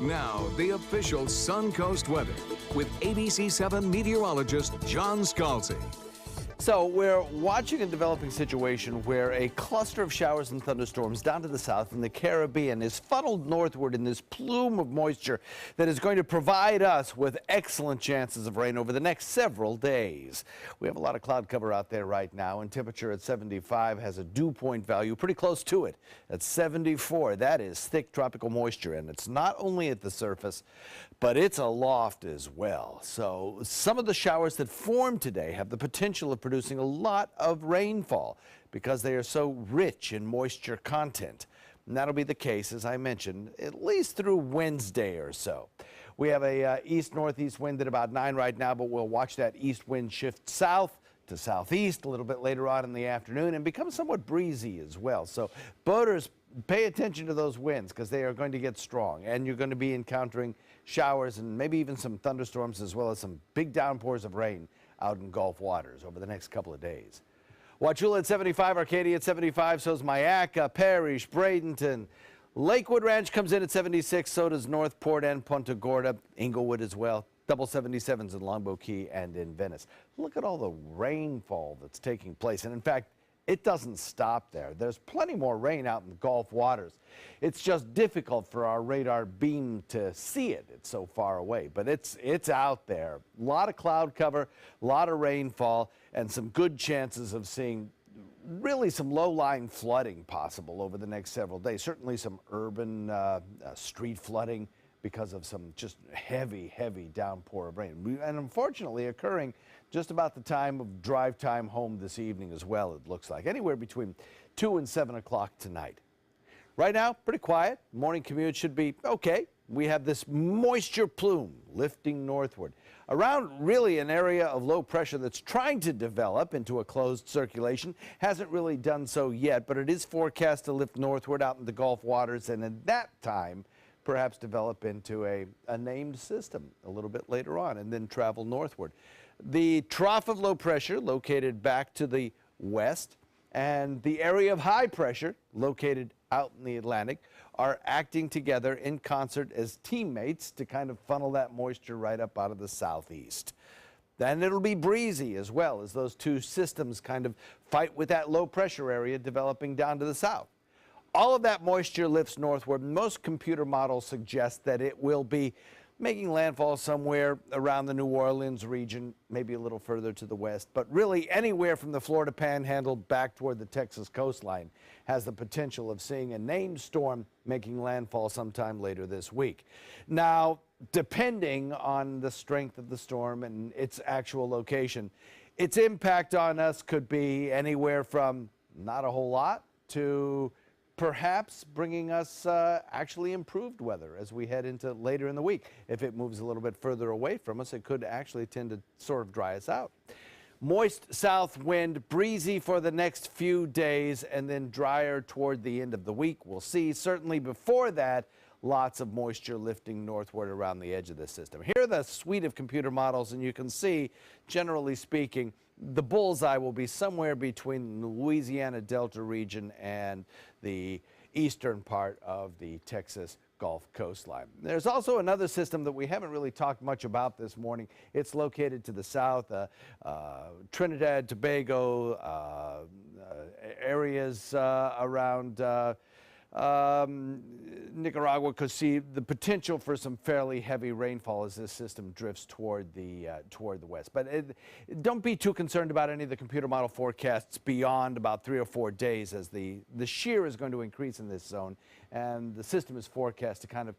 Now, the official Suncoast weather with ABC7 meteorologist John Scalzi. So we're watching a developing situation where a cluster of showers and thunderstorms down to the south in the Caribbean is funneled northward in this plume of moisture that is going to provide us with excellent chances of rain over the next several days. We have a lot of cloud cover out there right now, and temperature at 75 has a dew point value pretty close to it at 74. That is thick tropical moisture, and it's not only at the surface, but it's aloft as well. So some of the showers that formed today have the potential of producing a lot of rainfall because they are so rich in moisture content. And that'll be the case, as I mentioned, at least through Wednesday or so. We have a east-northeast wind at about 9 right now, but we'll watch that east wind shift south to southeast a little bit later on in the afternoon and become somewhat breezy as well. So boaters, pay attention to those winds because they are going to get strong, and you're going to be encountering showers and maybe even some thunderstorms as well as some big downpours of rain out in Gulf waters over the next couple of days. Wauchula at 75, Arcadia at 75, so is Mayaca, Parrish, Bradenton. Lakewood Ranch comes in at 76, so does Northport and Punta Gorda, Inglewood as well. Double 77s in Longboat Key and in Venice. Look at all the rainfall that's taking place, and in fact, it doesn't stop there. There's plenty more rain out in the Gulf waters. It's just difficult for our radar beam to see it. It's so far away, but it's out there. A lot of cloud cover, a lot of rainfall, and some good chances of seeing really some low-lying flooding possible over the next several days. Certainly some urban street flooding because of some just heavy downpour of rain. And unfortunately occurring just about the time of drive time home this evening as well, it looks like. Anywhere between 2 and 7 o'clock tonight. Right now, pretty quiet. Morning commute should be okay. We have this moisture plume lifting northward around really an area of low pressure that's trying to develop into a closed circulation. Hasn't really done so yet, but it is forecast to lift northward out in the Gulf waters, and at that time, perhaps develop into a named system a little bit later on and then travel northward. The trough of low pressure located back to the west and the area of high pressure located out in the Atlantic are acting together in concert as teammates to kind of funnel that moisture right up out of the southeast. Then it'll be breezy as well as those two systems kind of fight with that low pressure area developing down to the south. All of that moisture lifts northward. Most computer models suggest that it will be making landfall somewhere around the New Orleans region, maybe a little further to the west, but really anywhere from the Florida Panhandle back toward the Texas coastline has the potential of seeing a named storm making landfall sometime later this week. Now, depending on the strength of the storm and its actual location, its impact on us could be anywhere from not a whole lot to perhaps bringing us actually improved weather as we head into later in the week. If it moves a little bit further away from us, it could actually tend to sort of dry us out. Moist south wind, breezy for the next few days, and then drier toward the end of the week. We'll see. Certainly before that, lots of moisture lifting northward around the edge of this system. Here are the suite of computer models, and you can see, generally speaking, the bullseye will be somewhere between the Louisiana Delta region and the eastern part of the Texas Gulf coastline. There's also another system that we haven't really talked much about this morning. It's located to the south, Trinidad, Tobago, areas around Nicaragua could see the potential for some fairly heavy rainfall as this system drifts toward the west. But don't be too concerned about any of the computer model forecasts beyond about 3 or 4 days, as the shear is going to increase in this zone, and the system is forecast to kind of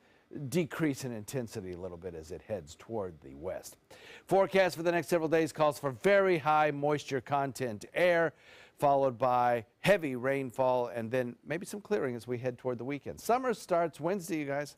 decrease in intensity a little bit as it heads toward the west. Forecast for the next several days calls for very high moisture content air, followed by heavy rainfall, and then maybe some clearing as we head toward the weekend. Summer starts Wednesday, you guys.